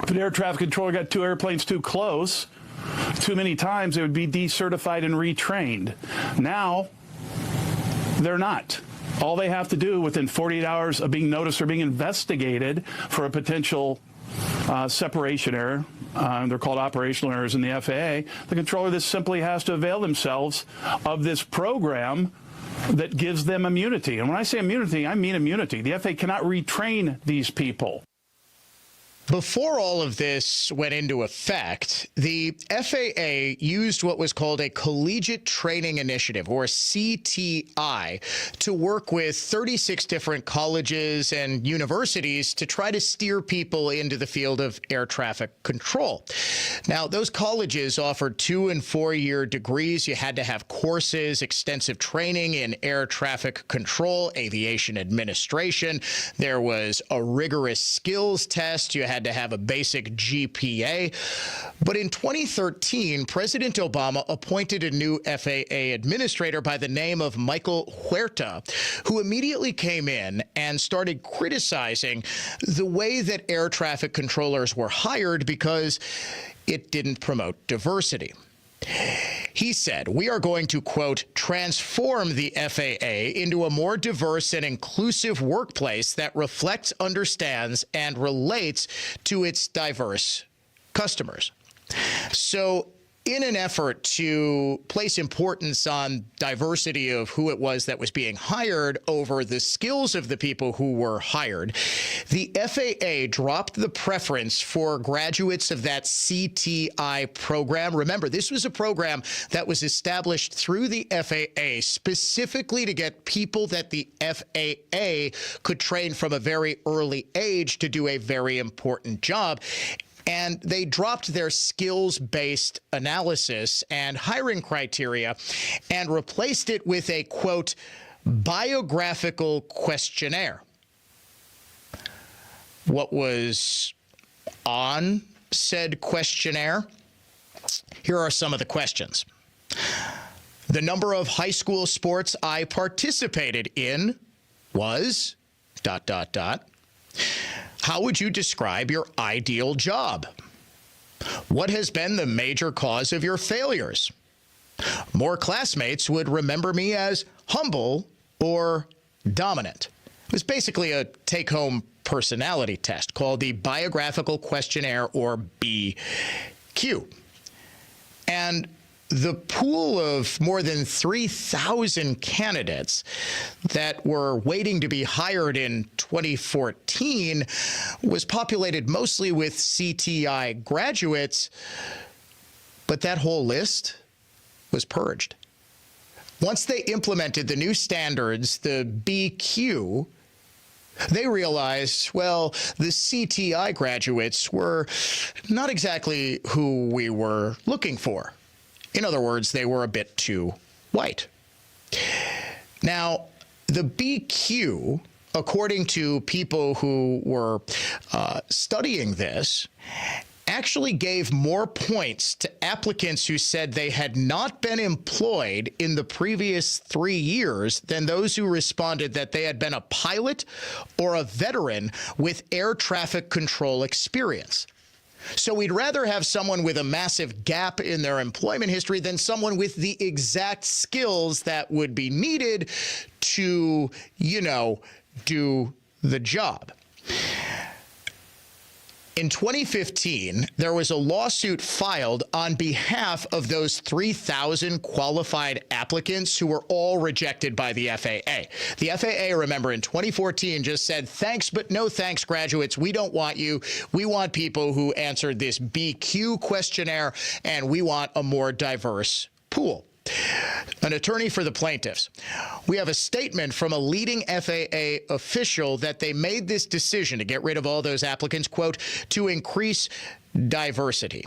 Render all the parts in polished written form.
If an air traffic controller got two airplanes too close, too many times, they would be decertified and retrained. Now, they're not. All they have to do within 48 hours of being noticed or being investigated for a potential separation error, they're called operational errors in the FAA, the controller just simply has to avail themselves of this program that gives them immunity. And when I say immunity, I mean immunity. The FAA cannot retrain these people. Before all of this went into effect, the FAA used what was called a Collegiate Training Initiative, or CTI, to work with 36 different colleges and universities to try to steer people into the field of air traffic control. Now, those colleges offered 2- and 4-year degrees. You had to have courses, extensive training in air traffic control, aviation administration. There was a rigorous skills test. You had to have a basic GPA. But in 2013, President Obama appointed a new FAA administrator by the name of Michael Huerta, who immediately came in and started criticizing the way that air traffic controllers were hired because it didn't promote diversity. He said, "We are going to, quote, transform the FAA into a more diverse and inclusive workplace that reflects, understands, and relates to its diverse customers." So in an effort to place importance on diversity of who it was that was being hired over the skills of the people who were hired, the FAA dropped the preference for graduates of that CTI program. Remember, this was a program that was established through the FAA specifically to get people that the FAA could train from a very early age to do a very important job. And they dropped their skills-based analysis and hiring criteria and replaced it with a, quote, biographical questionnaire. What was on said questionnaire? Here are some of the questions. The number of high school sports I participated in was ... How would you describe your ideal job? What has been the major cause of your failures? More classmates would remember me as humble or dominant. It was basically a take-home personality test called the Biographical Questionnaire, or BQ. And the pool of more than 3,000 candidates that were waiting to be hired in 2014 was populated mostly with CTI graduates, but that whole list was purged. Once they implemented the new standards, the BQ, they realized, well, the CTI graduates were not exactly who we were looking for. In other words, they were a bit too white. Now, the BQ, according to people who were studying this, actually gave more points to applicants who said they had not been employed in the previous 3 years than those who responded that they had been a pilot or a veteran with air traffic control experience. So we'd rather have someone with a massive gap in their employment history than someone with the exact skills that would be needed to, you know, do the job. In 2015, there was a lawsuit filed on behalf of those 3,000 qualified applicants who were all rejected by the FAA. The FAA, remember, in 2014 just said, thanks, but no thanks, graduates. We don't want you. We want people who answered this BQ questionnaire, and we want a more diverse pool. An attorney for the plaintiffs. We have a statement from a leading FAA official that they made this decision to get rid of all those applicants, quote, to increase diversity.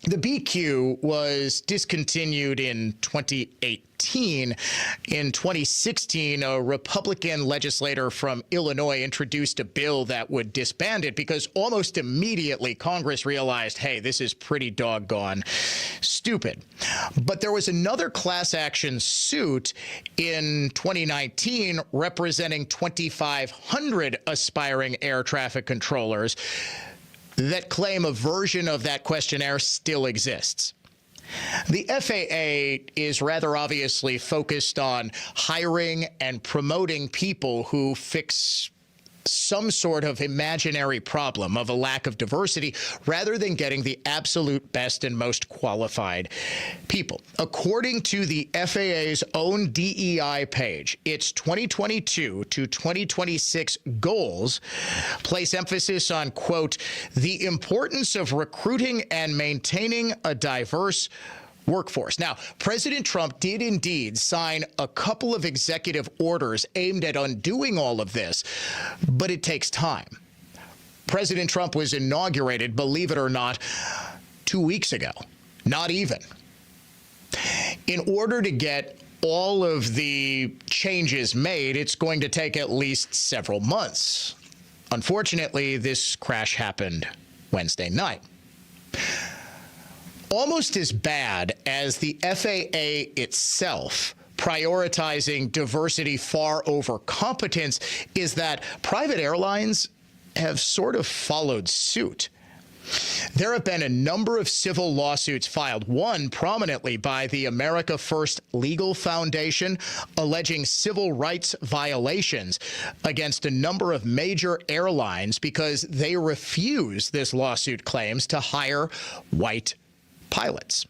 The BQ was discontinued in 2018. In 2016, a Republican legislator from Illinois introduced a bill that would disband it because almost immediately Congress realized, hey, this is pretty doggone stupid. But there was another class action suit in 2019 representing 2,500 aspiring air traffic controllers that claim a version of that questionnaire still exists. The FAA is rather obviously focused on hiring and promoting people who fix some sort of imaginary problem of a lack of diversity rather than getting the absolute best and most qualified people. According to the FAA's own DEI page, its 2022 to 2026 goals place emphasis on, quote, the importance of recruiting and maintaining a diverse workforce. Now, President Trump did indeed sign a couple of executive orders aimed at undoing all of this, but it takes time. President Trump was inaugurated, believe it or not, 2 weeks ago. Not even. In order to get all of the changes made, it's going to take at least several months. Unfortunately, this crash happened Wednesday night. Almost as bad as the FAA itself prioritizing diversity far over competence is that private airlines have sort of followed suit. There have been a number of civil lawsuits filed, one prominently by the America First Legal Foundation, alleging civil rights violations against a number of major airlines because they refuse, this lawsuit claims, to hire white pilots.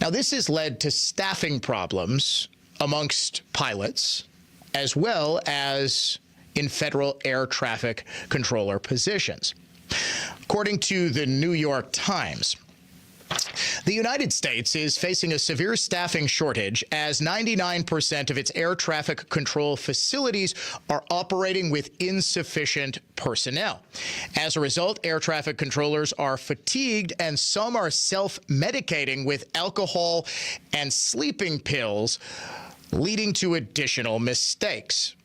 Now, this has led to staffing problems amongst pilots, as well as in federal air traffic controller positions. According to the New York Times, the United States is facing a severe staffing shortage as 99% of its air traffic control facilities are operating with insufficient personnel. As a result, air traffic controllers are fatigued and some are self-medicating with alcohol and sleeping pills, leading to additional mistakes.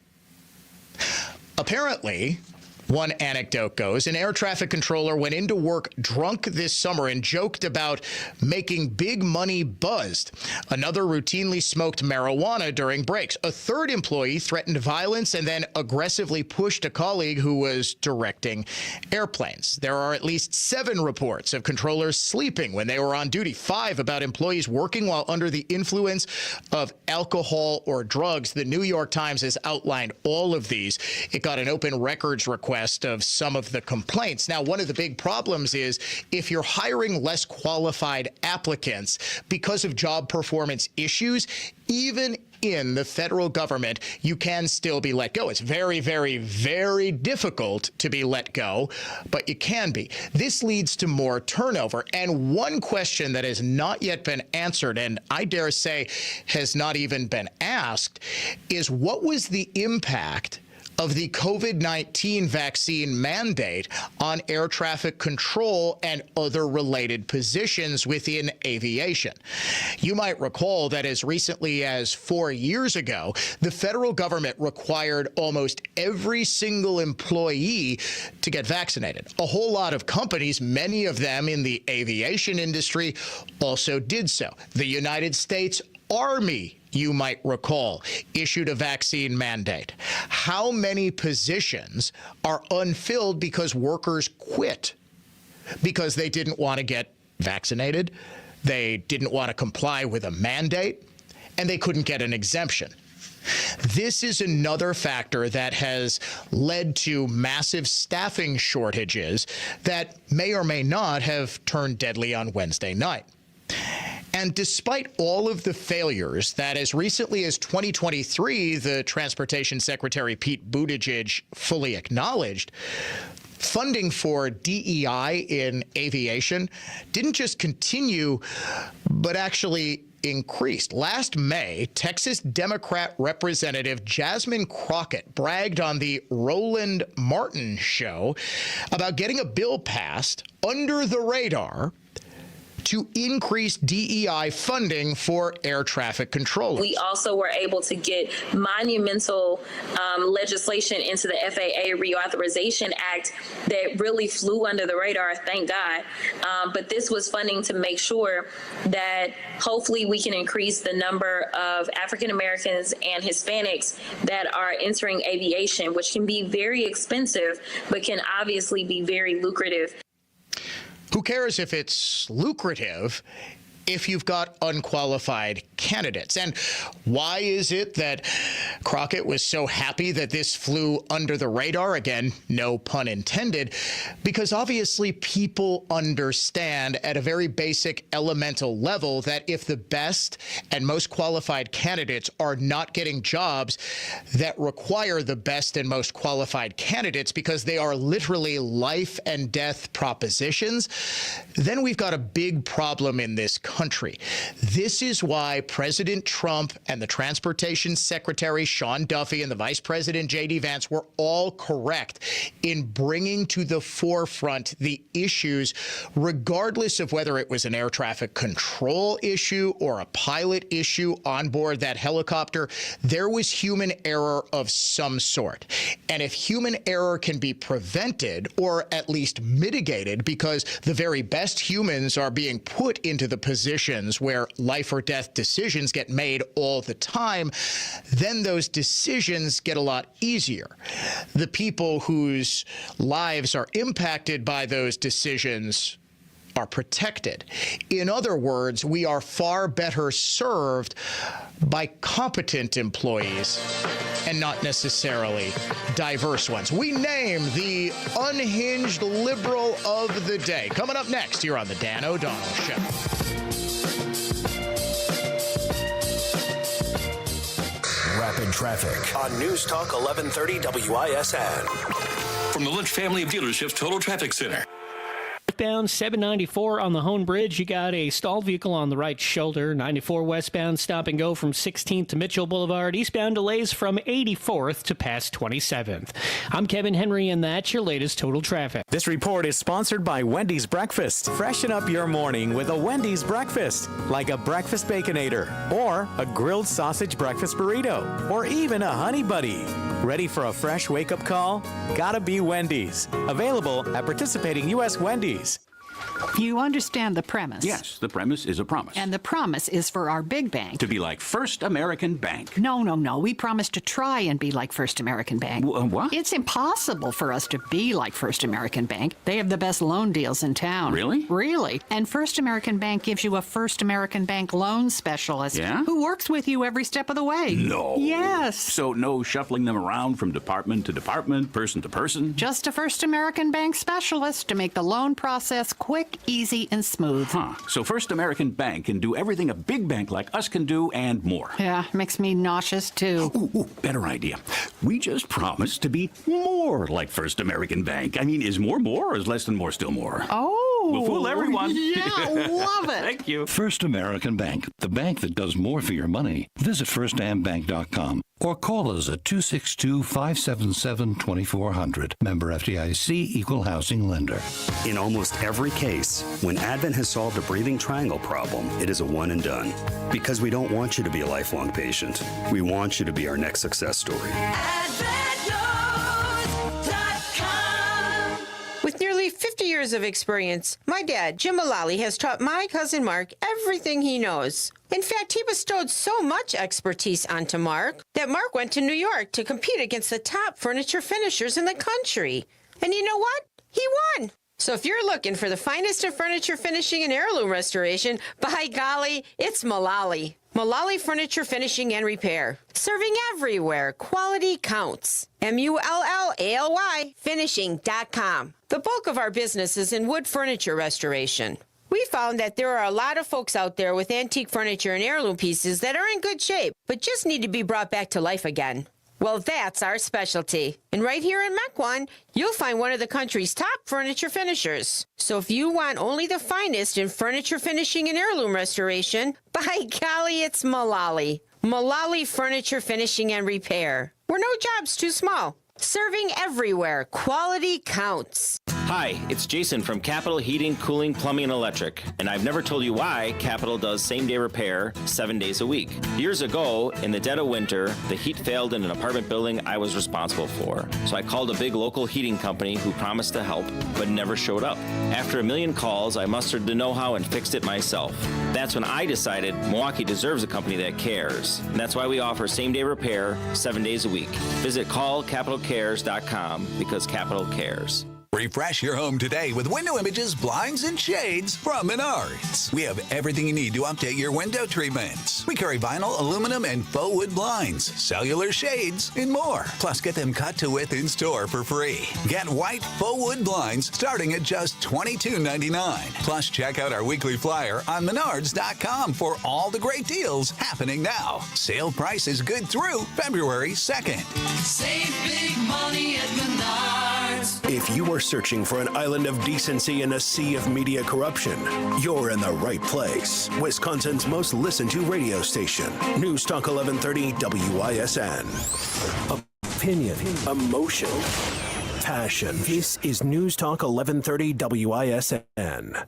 Apparently, one anecdote goes, an air traffic controller went into work drunk this summer and joked about making big money buzzed. Another routinely smoked marijuana during breaks. A third employee threatened violence and then aggressively pushed a colleague who was directing airplanes. There are at least 7 reports of controllers sleeping when they were on duty, 5 about employees working while under the influence of alcohol or drugs. The New York Times has outlined all of these. It got an open records request of some of the complaints. Now, one of the big problems is if you're hiring less qualified applicants because of job performance issues, even in the federal government, you can still be let go. It's very, very, very difficult to be let go, but you can be. This leads to more turnover. And one question that has not yet been answered, and I dare say has not even been asked, is what was the impact of the COVID-19 vaccine mandate on air traffic control and other related positions within aviation? You might recall that as recently as 4 years ago, the federal government required almost every single employee to get vaccinated. A whole lot of companies, many of them in the aviation industry, also did so. The United States Army, you might recall, issued a vaccine mandate. How many positions are unfilled because workers quit because they didn't want to get vaccinated, they didn't want to comply with a mandate, and they couldn't get an exemption? This is another factor that has led to massive staffing shortages that may or may not have turned deadly on Wednesday night. And despite all of the failures that as recently as 2023, the Transportation Secretary Pete Buttigieg fully acknowledged, funding for DEI in aviation didn't just continue, but actually increased. Last May, Texas Democrat Representative Jasmine Crockett bragged on the Roland Martin show about getting a bill passed under the radar to increase DEI funding for air traffic controllers. We also were able to get monumental legislation into the FAA Reauthorization Act that really flew under the radar, thank God. But this was funding to make sure that hopefully we can increase the number of African Americans and Hispanics that are entering aviation, which can be very expensive, but can obviously be very lucrative. Who cares if it's lucrative if you've got unqualified candidates? And why is it that Crockett was so happy that this flew under the radar? Again, no pun intended, because obviously people understand at a very basic elemental level that if the best and most qualified candidates are not getting jobs that require the best and most qualified candidates because they are literally life and death propositions, then we've got a big problem in this country. This is why President Trump and the Transportation Secretary Sean Duffy and the Vice President J.D. Vance were all correct in bringing to the forefront the issues, regardless of whether it was an air traffic control issue or a pilot issue on board that helicopter. There was human error of some sort. And if human error can be prevented or at least mitigated because the very best humans are being put into the positions where life or death decisions get made all the time, then those decisions get a lot easier. The people whose lives are impacted by those decisions are protected. In other words, we are far better served by competent employees and not necessarily diverse ones. We name the unhinged liberal of the day. Coming up next here on the Dan O'Donnell Show. Rapid Traffic on News Talk 1130 WISN. From the Lynch family of dealerships Total Traffic Center. Down 794 on the Hone Bridge. You got a stalled vehicle on the right shoulder. 94 westbound stop and go from 16th to Mitchell Boulevard. Eastbound delays from 84th to past 27th. I'm Kevin Henry, and that's your latest Total Traffic. This report is sponsored by Wendy's Breakfast. Freshen up your morning with a Wendy's Breakfast, like a breakfast Baconator, or a grilled sausage breakfast burrito, or even a Honey Buddy. Ready for a fresh wake-up call? Gotta be Wendy's. Available at participating U.S. Wendy's. You understand the premise? Yes, the premise is a promise. And the promise is for our big bank to be like First American Bank. No. We promise to try and be like First American Bank. What? It's impossible for us to be like First American Bank. They have the best loan deals in town. Really? Really. And First American Bank gives you a First American Bank loan specialist who works with you every step of the way. No. Yes. So no shuffling them around from department to department, person to person? Just a First American Bank specialist to make the loan process quick, easy, and smooth. So First American Bank can do everything a big bank like us can do and more. Yeah, makes me nauseous too. Ooh, better idea. We just promised to be more like First American Bank. I mean, is more or is less than more still more? Oh. We'll fool everyone. Yeah, love it. Thank you. First American Bank, the bank that does more for your money. Visit firstambank.com or call us at 262-577-2400. Member FDIC, Equal Housing Lender. In almost every case, when Advent has solved a breathing triangle problem, it is a one and done. Because we don't want you to be a lifelong patient. We want you to be our next success story. With nearly 50 years of experience, my dad, Jim Mullally, has taught my cousin Mark everything he knows. In fact, he bestowed so much expertise onto Mark that Mark went to New York to compete against the top furniture finishers in the country. And you know what? He won. So if you're looking for the finest in furniture finishing and heirloom restoration, by golly, it's Mullally. Mullally Furniture Finishing and Repair. Serving everywhere. Quality counts. MULLALY finishing.com. The bulk of our business is in wood furniture restoration. We found that there are a lot of folks out there with antique furniture and heirloom pieces that are in good shape, but just need to be brought back to life again. Well, that's our specialty. And right here in Mequon, you'll find one of the country's top furniture finishers. So if you want only the finest in furniture finishing and heirloom restoration, by golly, it's Mullally. Mullally Furniture Finishing and Repair. We're no job's too small. Serving everywhere. Quality counts. Hi, it's Jason from Capital Heating, Cooling, Plumbing, and Electric, and I've never told you why Capital does same-day repair 7 days a week. Years ago, in the dead of winter, the heat failed in an apartment building I was responsible for, so I called a big local heating company who promised to help, but never showed up. After a million calls, I mustered the know-how and fixed it myself. That's when I decided Milwaukee deserves a company that cares, and that's why we offer same-day repair 7 days a week. Visit callcapitalcares.com because Capital cares. Refresh your home today with window images, blinds, and shades from Menards. We have everything you need to update your window treatments. We carry vinyl, aluminum, and faux wood blinds, cellular shades, and more. Plus, get them cut to width in store for free. Get white faux wood blinds starting at just $22.99. Plus, check out our weekly flyer on Menards.com for all the great deals happening now. Sale price is good through February 2nd. Save big money at Menards. If you are searching for an island of decency in a sea of media corruption, you're in the right place. Wisconsin's most listened to radio station, News Talk 1130 WISN. Opinion, emotion, passion. This is News Talk 1130 WISN.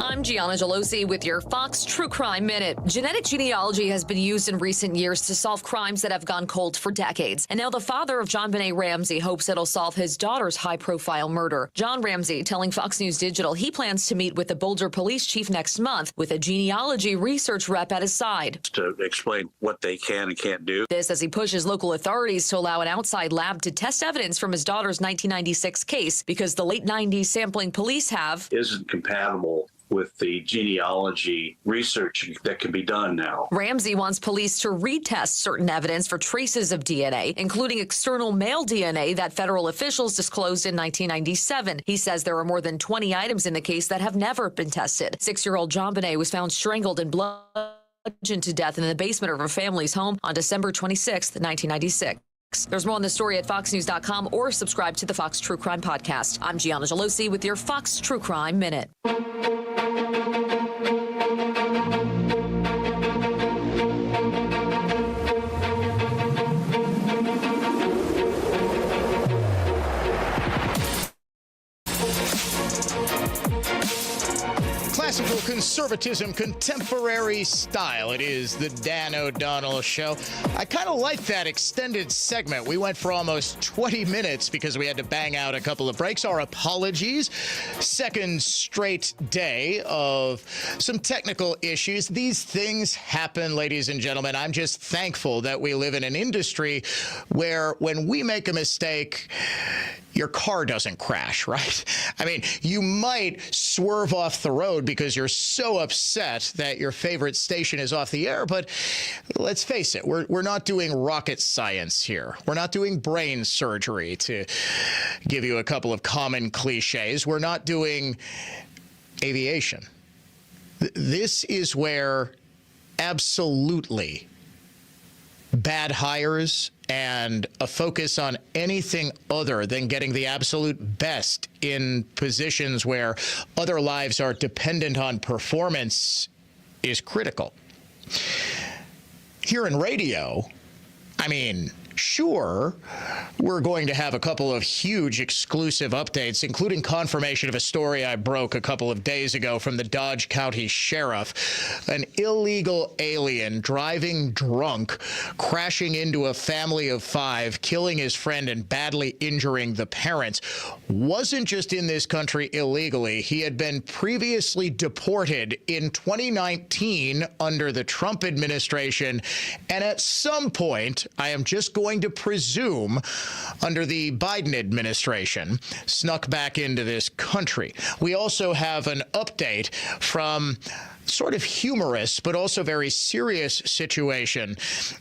I'm Gianna Gelosi with your Fox True Crime Minute. Genetic genealogy has been used in recent years to solve crimes that have gone cold for decades. And now the father of John Benet Ramsey hopes it'll solve his daughter's high-profile murder. John Ramsey telling Fox News Digital he plans to meet with the Boulder police chief next month with a genealogy research rep at his side. To explain what they can and can't do. This as he pushes local authorities to allow an outside lab to test evidence from his daughter's 1996 case because the late 90s sampling police have isn't compatible with the genealogy research that can be done now. Ramsey wants police to retest certain evidence for traces of DNA, including external male DNA that federal officials disclosed in 1997. He says there are more than 20 items in the case that have never been tested. 6-year-old John Benet was found strangled and bludgeoned to death in the basement of her family's home on December 26, 1996. There's more on the story at foxnews.com or subscribe to the Fox True Crime Podcast. I'm Gianna Gelosi with your Fox True Crime Minute. Classical conservatism, contemporary style. It is the Dan O'Donnell Show. I kind of like that extended segment. We went for almost 20 minutes because we had to bang out a couple of breaks. Our apologies. Second straight day of some technical issues. These things happen, ladies and gentlemen. I'm just thankful that we live in an industry where when we make a mistake, your car doesn't crash, right? I mean, you might swerve off the road because you're so upset that your favorite station is off the air, but let's face it, we're not doing rocket science here. We're not doing brain surgery, to give you a couple of common cliches. We're not doing aviation. This is where absolutely bad hires and a focus on anything other than getting the absolute best in positions where other lives are dependent on performance is critical. Here in radio, I mean, sure, we're going to have a couple of huge exclusive updates, including confirmation of a story I broke a couple of days ago from the Dodge County Sheriff. An illegal alien driving drunk, crashing into a family of 5, killing his friend and badly injuring the parents, wasn't just in this country illegally. He had been previously deported in 2019 under the Trump administration, and at some point, I am just going to presume, under the Biden administration, snuck back into this country. We also have an update from sort of humorous but also very serious situation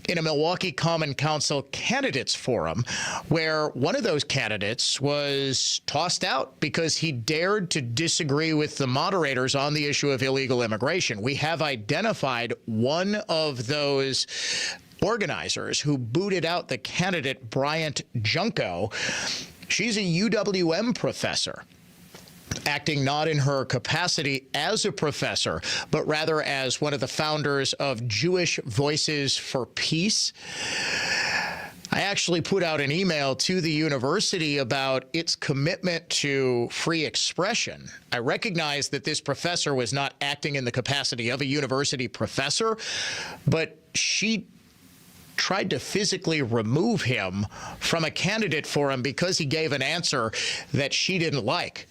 in a Milwaukee Common Council candidates forum where one of those candidates was tossed out because he dared to disagree with the moderators on the issue of illegal immigration. We have identified one of those organizers who booted out the candidate, Bryant Junko. She's a UWM professor, acting not in her capacity as a professor, but rather as one of the founders of Jewish Voices for Peace. I actually put out an email to the university about its commitment to free expression. I recognize that this professor was not acting in the capacity of a university professor, but she tried to physically remove him from a candidate forum because he gave an answer that she didn't like.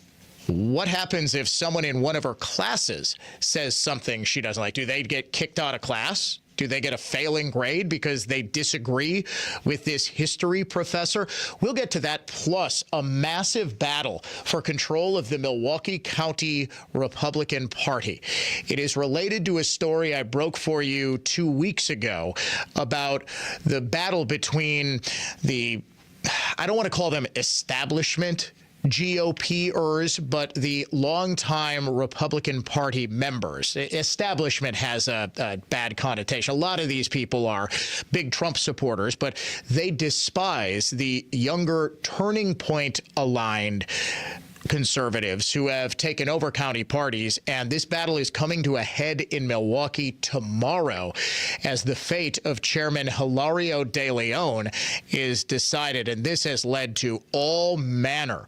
What happens if someone in one of her classes says something she doesn't like? Do they get kicked out of class? Do they get a failing grade because they disagree with this history professor? We'll get to that, plus a massive battle for control of the Milwaukee County Republican Party. It is related to a story I broke for you 2 weeks ago about the battle between the, I don't want to call them establishment GOPers, but the longtime Republican Party members. Establishment has a bad connotation. A lot of these people are big Trump supporters, but they despise the younger Turning Point aligned conservatives who have taken over county parties, and this battle is coming to a head in Milwaukee tomorrow as the fate of Chairman Hilario De Leon is decided. And this has led to all manner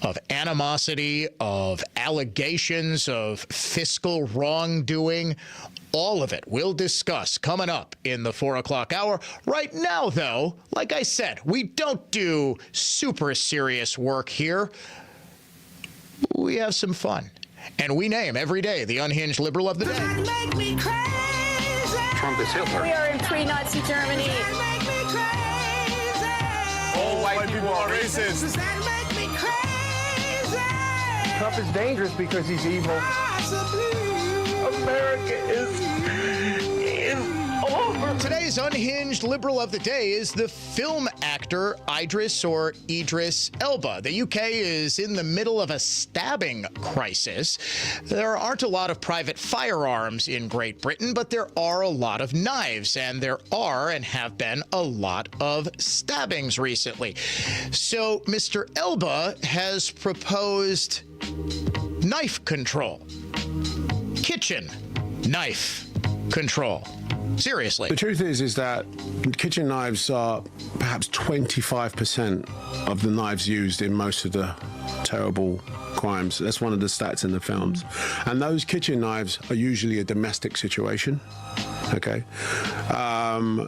of animosity, of allegations of fiscal wrongdoing. All of it we'll discuss coming up in the 4 o'clock hour. Right now, though, like I said, we don't do super serious work here. We have some fun. And we name every day the Unhinged Liberal of the Day. Trump is Hitler. We are in pre-Nazi Germany. All white people are racist. Trump is dangerous because he's evil. America is over. Today's Unhinged Liberal of the Day is the film actor Idris Elba. The UK is in the middle of a stabbing crisis. There aren't a lot of private firearms in Great Britain, but there are a lot of knives, and there are and have been a lot of stabbings recently. So Mr. Elba has proposed knife control. Kitchen knife control. Seriously. The truth is that kitchen knives are perhaps 25% of the knives used in most of the terrible crimes. That's one of the stats in the films. And those kitchen knives are usually a domestic situation. Okay.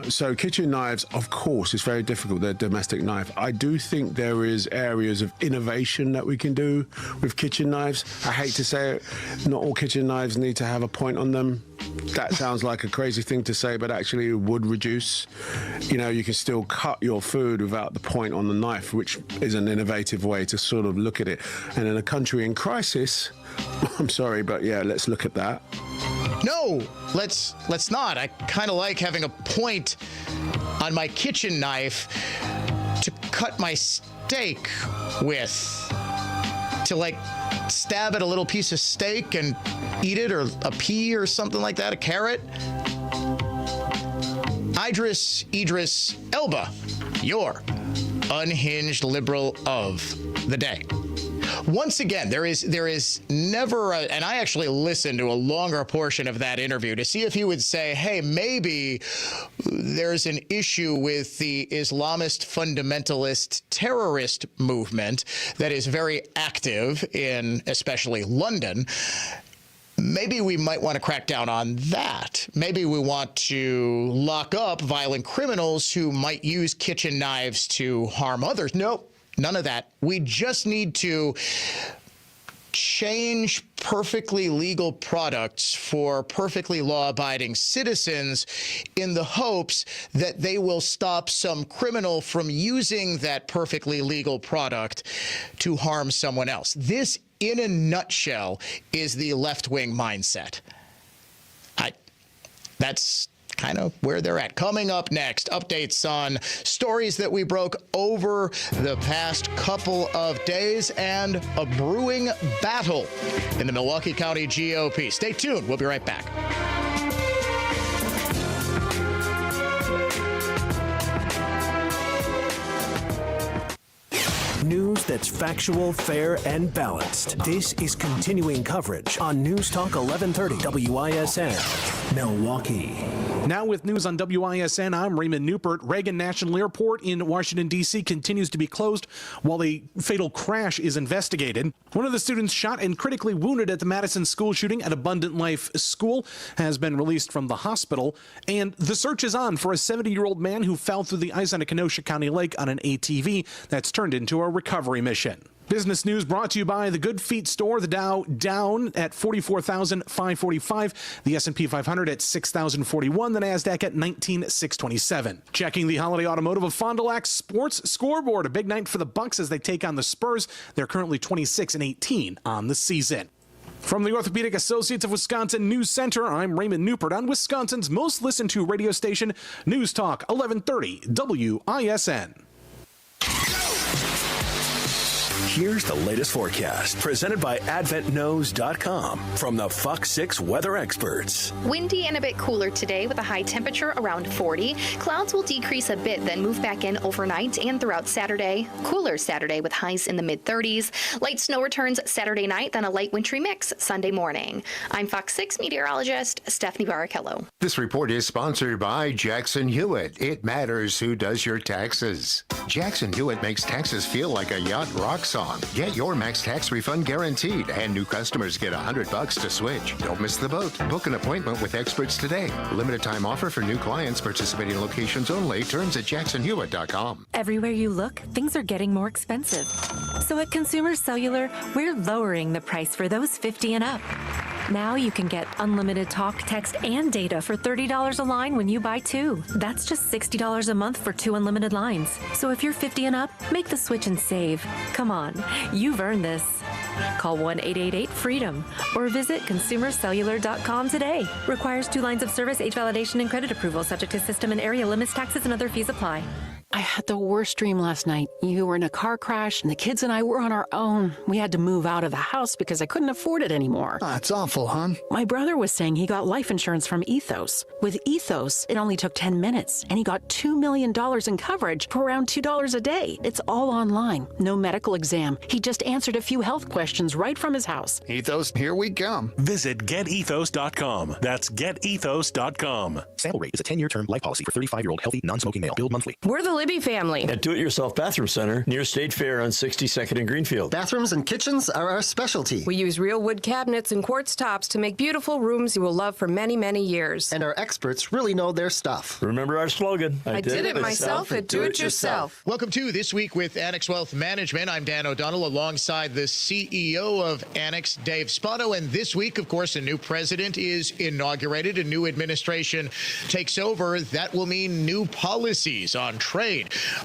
So kitchen knives, of course, it's very difficult. They're a domestic knife. I do think there is areas of innovation that we can do with kitchen knives. I hate to say it, not all kitchen knives need to have a point on them. That sounds like a crazy thing to say, but actually it would reduce. You know, you can still cut your food without the point on the knife, which is an innovative way to sort of look at it. And in a country in crisis, I'm sorry, but yeah, let's look at that. No, let's not. I kind of like having a point on my kitchen knife to cut my steak with, to like stab at a little piece of steak and eat it, or a pea or something like that, a carrot. Idris Elba, your Unhinged Liberal of the Day. Once again, there is never and I actually listened to a longer portion of that interview to see if he would say, hey, maybe there's an issue with the Islamist fundamentalist terrorist movement that is very active in especially London. Maybe we might want to crack down on that. Maybe we want to lock up violent criminals who might use kitchen knives to harm others. Nope. None of that. We just need to change perfectly legal products for perfectly law-abiding citizens in the hopes that they will stop some criminal from using that perfectly legal product to harm someone else. This, in a nutshell, is the left-wing mindset. That's kind of where they're at. Coming up next, updates on stories that we broke over the past couple of days and a brewing battle in the Milwaukee County GOP. Stay tuned. We'll be right back. News that's factual, fair, and balanced. This is continuing coverage on News Talk 1130 WISN, Milwaukee. Now with news on WISN, I'm Raymond Newport. Reagan National Airport in Washington, D.C. continues to be closed while a fatal crash is investigated. One of the students shot and critically wounded at the Madison school shooting at Abundant Life School has been released from the hospital. And the search is on for a 70-year-old man who fell through the ice on a Kenosha County lake on an ATV that's turned into a recovery mission. Business news brought to you by the Good Feet store. The Dow down at 44,545. The S&P 500 at 6,041. The NASDAQ at 19,627. Checking the holiday automotive of Fond du Lac Sports Scoreboard. A big night for the Bucks as they take on the Spurs. They're currently 26-18 on the season. From the Orthopedic Associates of Wisconsin News Center, I'm Raymond Newport on Wisconsin's most listened to radio station, News Talk 1130 WISN. Here's the latest forecast presented by AdventKnows.com from the Fox 6 weather experts. Windy and a bit cooler today with a high temperature around 40. Clouds will decrease a bit, then move back in overnight and throughout Saturday. Cooler Saturday with highs in the mid-30s. Light snow returns Saturday night, then a light wintry mix Sunday morning. I'm Fox 6 meteorologist Stephanie Barrichello. This report is sponsored by Jackson Hewitt. It matters who does your taxes. Jackson Hewitt makes taxes feel like a yacht rock song. Get your max tax refund guaranteed, and new customers get $100 to switch. Don't miss the boat. Book an appointment with experts today. Limited time offer for new clients. Participating locations only. Terms at jacksonhewitt.com. Everywhere you look, things are getting more expensive. So at Consumer Cellular, we're lowering the price for those 50 and up. Now you can get unlimited talk, text, and data for $30 a line when you buy two. That's just $60 a month for 2 unlimited lines. So if you're 50 and up, make the switch and save. Come on, you've earned this. Call 1-888-FREEDOM or visit consumercellular.com today. Requires 2 lines of service, age validation, and credit approval, subject to system and area limits, taxes, and other fees apply. I had the worst dream last night. You were in a car crash, and the kids and I were on our own. We had to move out of the house because I couldn't afford it anymore. That's awful, hon. My brother was saying he got life insurance from Ethos. With Ethos, it only took 10 minutes, and he got $2 million in coverage for around $2 a day. It's all online. No medical exam. He just answered a few health questions right from his house. Ethos, here we come. Visit getethos.com. That's getethos.com. Sample rate is a 10-year term life policy for 35-year-old healthy, non-smoking male. Billed monthly. We're the Libby family. At Do-It-Yourself Bathroom Center near State Fair on 62nd and Greenfield. Bathrooms and kitchens are our specialty. We use real wood cabinets and quartz tops to make beautiful rooms you will love for many, many years. And our experts really know their stuff. Remember our slogan, I did it myself at Do-It-Yourself. Welcome to This Week with Annex Wealth Management. I'm Dan O'Donnell alongside the CEO of Annex, Dave Spano. And this week, of course, a new president is inaugurated. A new administration takes over. That will mean new policies on trade,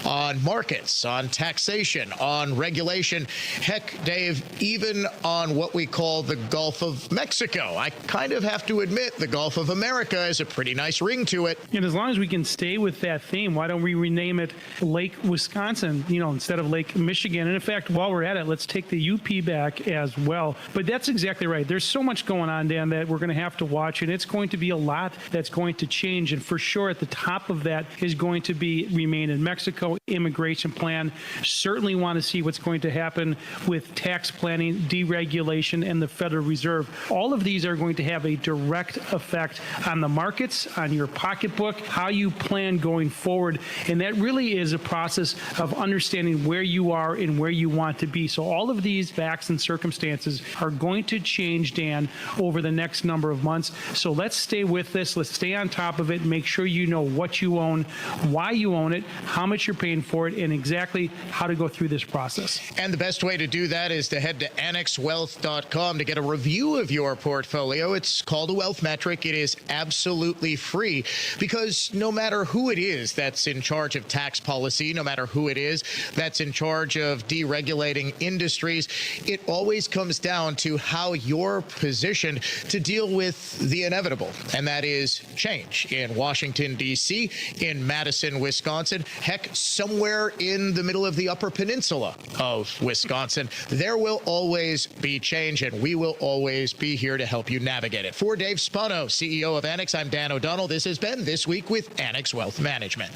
on markets, on taxation, on regulation. Heck, Dave, even on what we call the Gulf of Mexico. I kind of have to admit the Gulf of America has a pretty nice ring to it. And as long as we can stay with that theme, why don't we rename it Lake Wisconsin, instead of Lake Michigan? And in fact, while we're at it, let's take the UP back as well. But that's exactly right. There's so much going on, Dan, that we're going to have to watch, and it's going to be a lot that's going to change. And for sure, at the top of that is going to be remain in Mexico, immigration plan. Certainly want to see what's going to happen with tax planning, deregulation, and the Federal Reserve. All of these are going to have a direct effect on the markets, on your pocketbook, how you plan going forward. And that really is a process of understanding where you are and where you want to be. So all of these facts and circumstances are going to change, Dan, over the next number of months. So let's stay with this. Let's stay on top of it. Make sure you know what you own, why you own it, how much you're paying for it, and exactly how to go through this process. And the best way to do that is to head to annexwealth.com to get a review of your portfolio. It's called a wealth metric. It is absolutely free because no matter who it is that's in charge of tax policy, no matter who it is that's in charge of deregulating industries, it always comes down to how you're positioned to deal with the inevitable. And that is change in Washington, D.C., in Madison, Wisconsin, heck, somewhere in the middle of the Upper Peninsula of Wisconsin. There will always be change, and we will always be here to help you navigate it. For Dave Spano, CEO of Annex, I'm Dan O'Donnell. This has been This Week with Annex Wealth Management.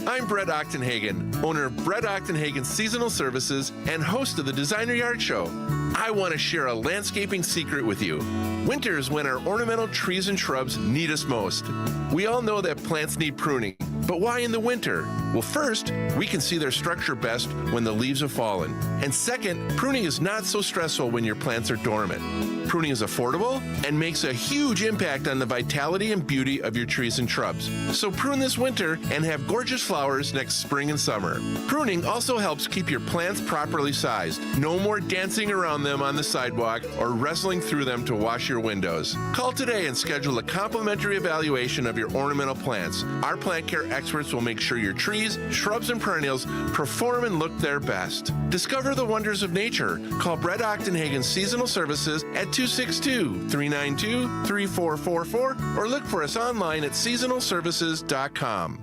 I'm Brett Ochtenhagen, owner of Brett Ochtenhagen Seasonal Services and host of the Designer Yard Show. I want to share a landscaping secret with you. Winter is when our ornamental trees and shrubs need us most. We all know that plants need pruning, but why in the winter? Well, first, we can see their structure best when the leaves have fallen. And second, pruning is not so stressful when your plants are dormant. Pruning is affordable and makes a huge impact on the vitality and beauty of your trees and shrubs. So prune this winter and have gorgeous flowers next spring and summer. Pruning also helps keep your plants properly sized. No more dancing around them on the sidewalk or wrestling through them to wash your windows. Call today and schedule a complimentary evaluation of your ornamental plants. Our plant care experts will make sure your trees, shrubs, and perennials perform and look their best. Discover the wonders of nature. Call Brett Ochtenhagen Seasonal Services at 262-392-3444 or look for us online at seasonalservices.com.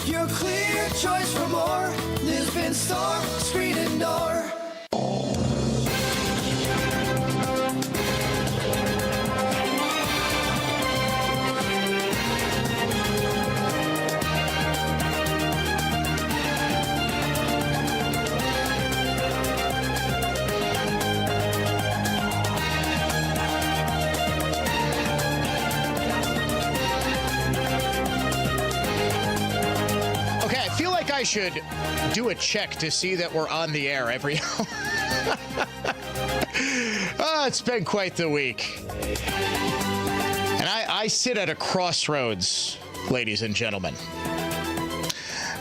Your clear choice for more. Lisbon Store, Screen and Door. I should do a check to see that we're on the air every hour. Oh, it's been quite the week. And I sit at a crossroads, ladies and gentlemen.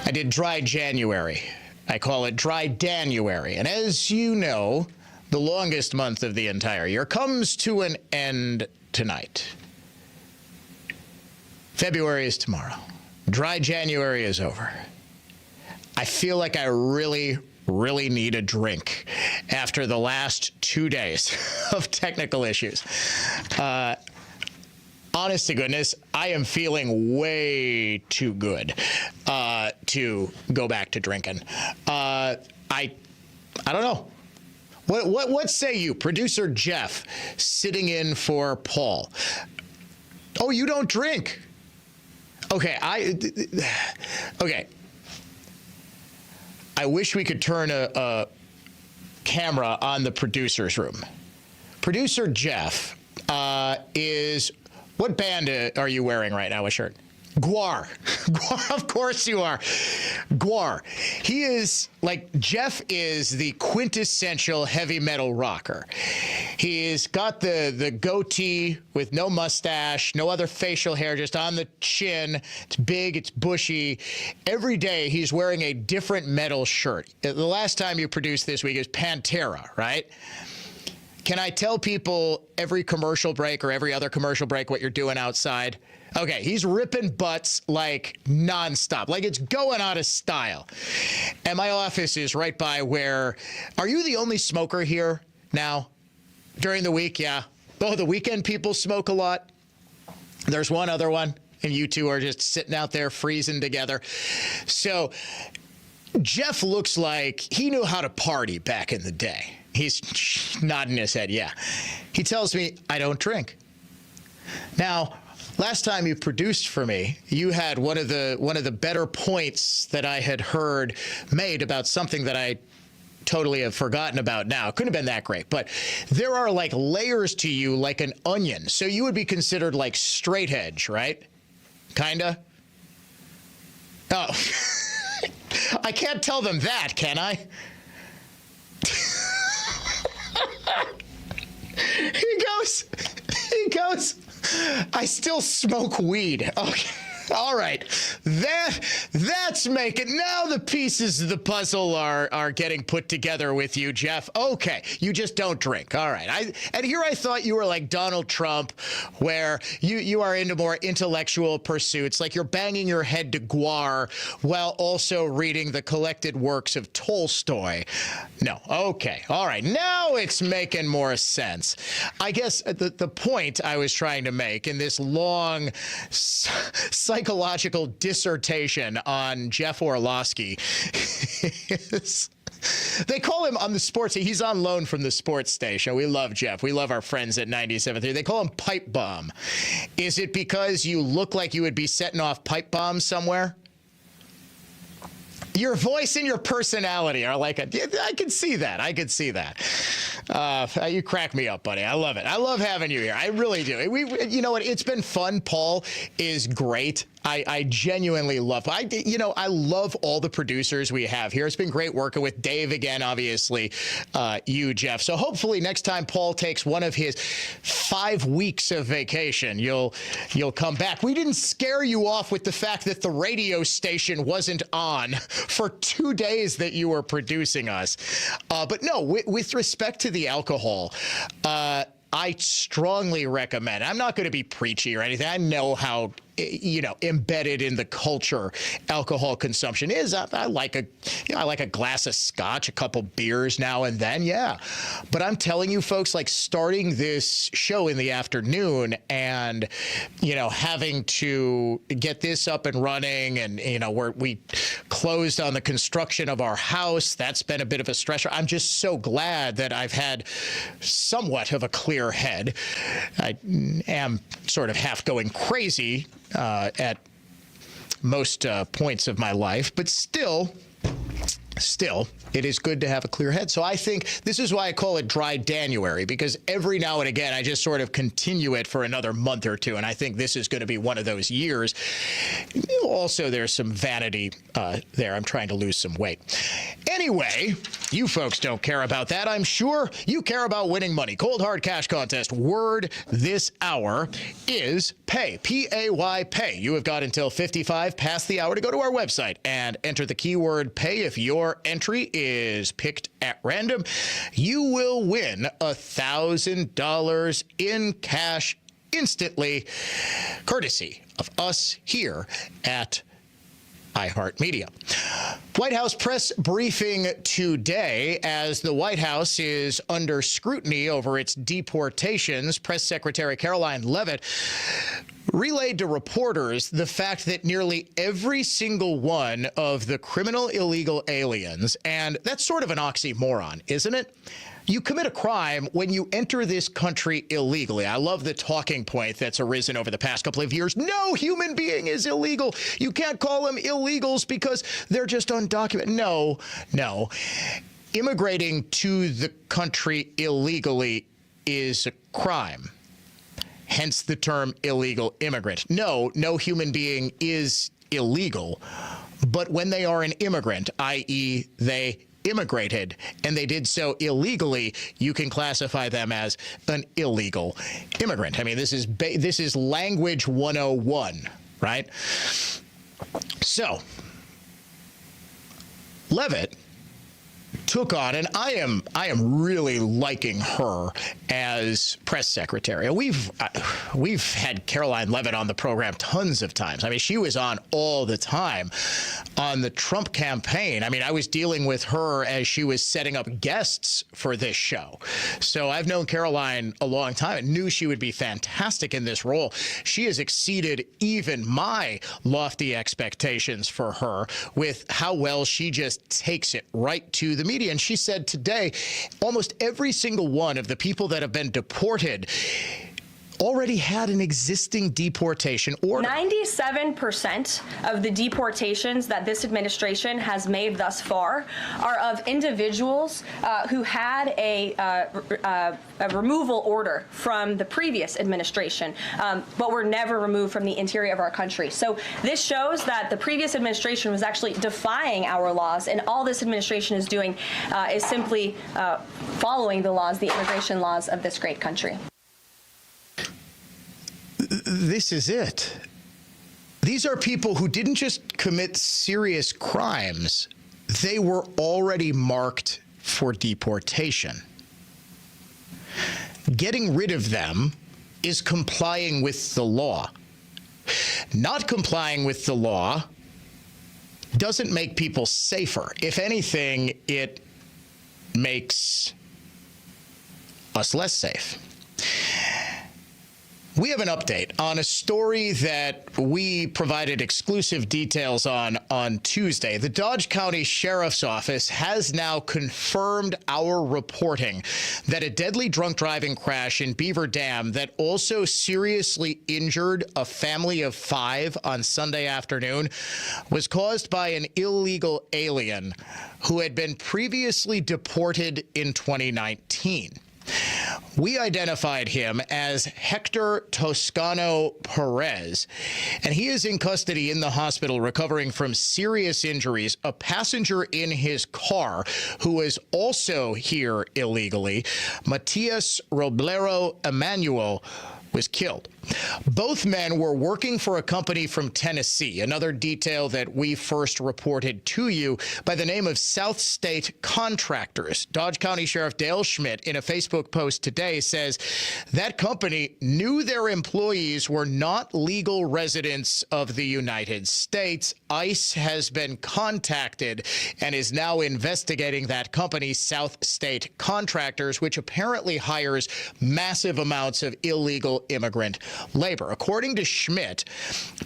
I did dry January. I call it dry Danuary. And as you know, the longest month of the entire year comes to an end tonight. February is tomorrow. Dry January is over. I feel like I really need a drink after the last 2 days of technical issues. Honest to goodness, I am feeling way too good to go back to drinking. I don't know. What say you, producer Jeff, sitting in for Paul? Oh, you don't drink? Okay, okay. I wish we could turn a camera on the producer's room. Producer Jeff is... What band are you wearing right now, a shirt? Gwar. Gwar, of course you are. Gwar. He is, Jeff is the quintessential heavy metal rocker. He's got the goatee with no mustache, no other facial hair, just on the chin. It's big, it's bushy. Every day he's wearing a different metal shirt. The last time you produced this week is Pantera, right? Can I tell people every commercial break or every other commercial break what you're doing outside? Okay, he's ripping butts like nonstop, like it's going out of style. And my office is right by where... Are you the only smoker here now? During the week, yeah. Oh, the weekend people smoke a lot. There's one other one, and you two are just sitting out there freezing together. So Jeff looks like he knew how to party back in the day. He's nodding his head, yeah. He tells me, I don't drink. Now, last time you produced for me, you had one of the better points that I had heard made about something that I totally have forgotten about now. It couldn't have been that great, but there are layers to you like an onion. So you would be considered straight edge, right? Kinda? Oh. I can't tell them that, can I? He goes, I still smoke weed. Okay. All right. That's making... Now the pieces of the puzzle are getting put together with you, Jeff. Okay. You just don't drink. All right. And here I thought you were like Donald Trump, where you are into more intellectual pursuits, like you're banging your head to Gwar while also reading the collected works of Tolstoy. No. Okay. All right. Now it's making more sense. I guess the point I was trying to make in this long psychological dissertation on Jeff Orlowski is... They call him on the sports... He's on loan from the sports station. We love Jeff. We love our friends at 97.3. They call him Pipe Bomb. Is it because you look like you would be setting off pipe bombs somewhere? Your voice and your personality are like I can see that. I could see that. You crack me up, buddy. I love it. I love having you here. I really do. You know what? It's been fun. Paul is great. I genuinely love. I love all the producers we have here. It's been great working with Dave again. Obviously, you, Jeff. So hopefully next time Paul takes one of his 5 weeks of vacation, you'll come back. We didn't scare you off with the fact that the radio station wasn't on for 2 days that you were producing us. But no, with respect to the alcohol, I strongly recommend. I'm not going to be preachy or anything. I know how embedded in the culture alcohol consumption is. I like a glass of scotch, a couple beers now and then, yeah. But I'm telling you, folks, like starting this show in the afternoon and having to get this up and running, and we closed on the construction of our house. That's been a bit of a stressor. I'm just so glad that I've had somewhat of a clear head. I am sort of half going crazy at most points of my life, but still, it is good to have a clear head. So I think this is why I call it Dry January, because every now and again, I just sort of continue it for another month or two. And I think this is going to be one of those years. Also, there's some vanity there. I'm trying to lose some weight. Anyway, you folks don't care about that, I'm sure. You care about winning money. Cold Hard Cash Contest. Word this hour is pay. P-A-Y, pay. You have got until 55 past the hour to go to our website and enter the keyword pay. If your entry is picked at random, you will win $1,000 in cash instantly, courtesy of us here at iHeartMedia. White House press briefing today as the White House is under scrutiny over its deportations. Press Secretary Caroline Leavitt relayed to reporters the fact that nearly every single one of the criminal illegal aliens, and that's sort of an oxymoron, isn't it? You commit a crime when you enter this country illegally. I love the talking point that's arisen over the past couple of years. No human being is illegal. You can't call them illegals because they're just undocumented. No. Immigrating to the country illegally is a crime. Hence the term illegal immigrant. No human being is illegal. But when they are an immigrant, i.e. they immigrated and they did so illegally, you can classify them as an illegal immigrant. I mean, this is language 101, right? So Leavitt took on, and I am really liking her as press secretary. We've had Caroline Leavitt on the program tons of times. I mean, she was on all the time on the Trump campaign. I mean, I was dealing with her as she was setting up guests for this show. So I've known Caroline a long time and knew she would be fantastic in this role. She has exceeded even my lofty expectations for her with how well she just takes it right to the media. And she said today, almost every single one of the people that have been deported already had an existing deportation order. 97% of the deportations that this administration has made thus far are of individuals who had a removal order from the previous administration, but were never removed from the interior of our country. So this shows that the previous administration was actually defying our laws, and all this administration is doing is simply following the laws, the immigration laws of this great country. This is it. These are people who didn't just commit serious crimes. They were already marked for deportation. Getting rid of them is complying with the law. Not complying with the law doesn't make people safer. If anything, it makes us less safe. We have an update on a story that we provided exclusive details on Tuesday. The Dodge County Sheriff's Office has now confirmed our reporting that a deadly drunk driving crash in Beaver Dam that also seriously injured a family of 5 on Sunday afternoon was caused by an illegal alien who had been previously deported in 2019. We identified him as Hector Toscano Perez, and he is in custody in the hospital recovering from serious injuries. A passenger in his car who is also here illegally, Matias Roblero Emanuel, was killed. Both men were working for a company from Tennessee, another detail that we first reported to you by the name of South State Contractors. Dodge County Sheriff Dale Schmidt, in a Facebook post today, says that company knew their employees were not legal residents of the United States. ICE has been contacted and is now investigating that company, South State Contractors, which apparently hires massive amounts of illegal immigrant labor. According to Schmidt,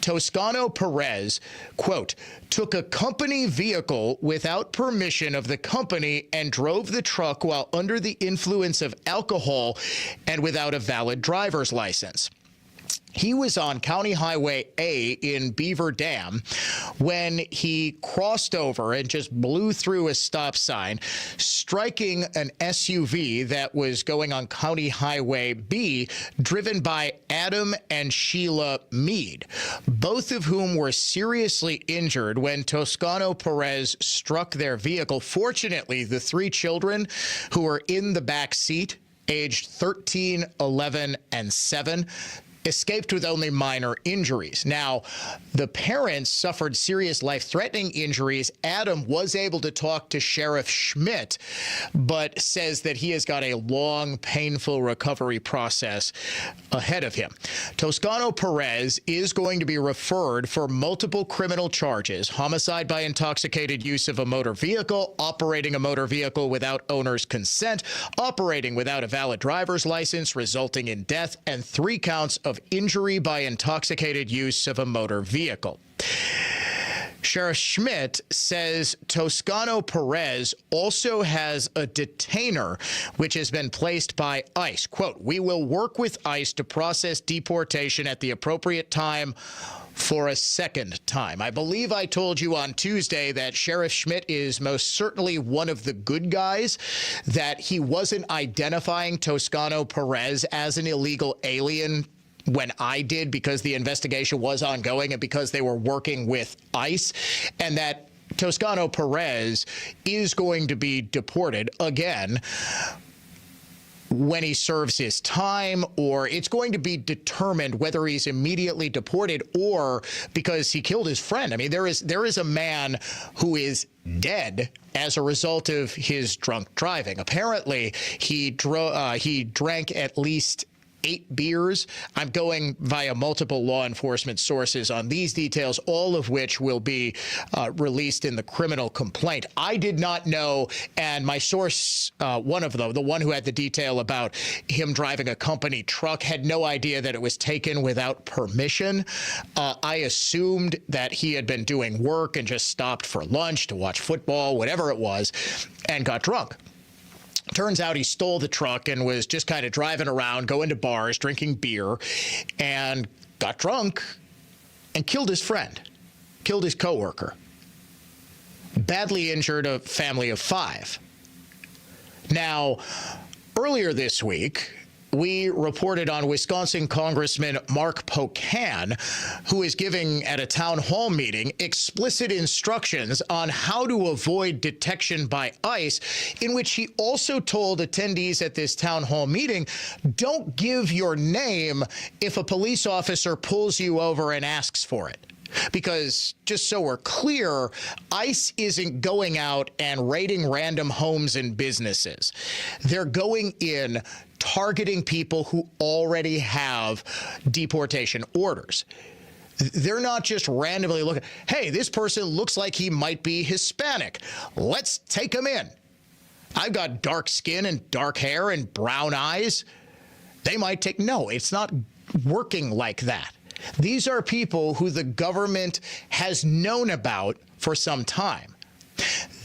Toscano Perez, quote, took a company vehicle without permission of the company and drove the truck while under the influence of alcohol and without a valid driver's license. He was on County Highway A in Beaver Dam when he crossed over and just blew through a stop sign, striking an SUV that was going on County Highway B, driven by Adam and Sheila Mead, both of whom were seriously injured when Toscano Perez struck their vehicle. Fortunately, the 3 children who were in the back seat, aged 13, 11, and 7, escaped with only minor injuries. Now, the parents suffered serious life-threatening injuries. Adam was able to talk to Sheriff Schmidt, but says that he has got a long, painful recovery process ahead of him. Toscano Perez is going to be referred for multiple criminal charges: homicide by intoxicated use of a motor vehicle, operating a motor vehicle without owner's consent, operating without a valid driver's license resulting in death, and 3 counts of injury by intoxicated use of a motor vehicle. Sheriff Schmidt says Toscano Perez also has a detainer which has been placed by ICE. Quote, we will work with ICE to process deportation at the appropriate time for a second time. I believe I told you on Tuesday that Sheriff Schmidt is most certainly one of the good guys, that he wasn't identifying Toscano Perez as an illegal alien when I did, because the investigation was ongoing and because they were working with ICE, and that Toscano Perez is going to be deported again when he serves his time, or it's going to be determined whether he's immediately deported or because he killed his friend. I mean, there is a man who is dead as a result of his drunk driving. Apparently, he drank at least 8 beers. I'm going via multiple law enforcement sources on these details, all of which will be released in the criminal complaint. I did not know, and my source, one of them, the one who had the detail about him driving a company truck, had no idea that it was taken without permission. I assumed that he had been doing work and just stopped for lunch to watch football, whatever it was, and got drunk. Turns out he stole the truck and was just kind of driving around, going to bars, drinking beer, and got drunk and killed his friend, killed his coworker, badly injured a family of 5. Now, earlier this week, we reported on Wisconsin Congressman Mark Pocan, who is giving at a town hall meeting explicit instructions on how to avoid detection by ICE, in which he also told attendees at this town hall meeting, don't give your name if a police officer pulls you over and asks for it. Because, just so we're clear, ICE isn't going out and raiding random homes and businesses. They're going in, targeting people who already have deportation orders. They're not just randomly looking, hey, this person looks like he might be Hispanic. Let's take him in. I've got dark skin and dark hair and brown eyes. They might take, no, it's not working like that. These are people who the government has known about for some time.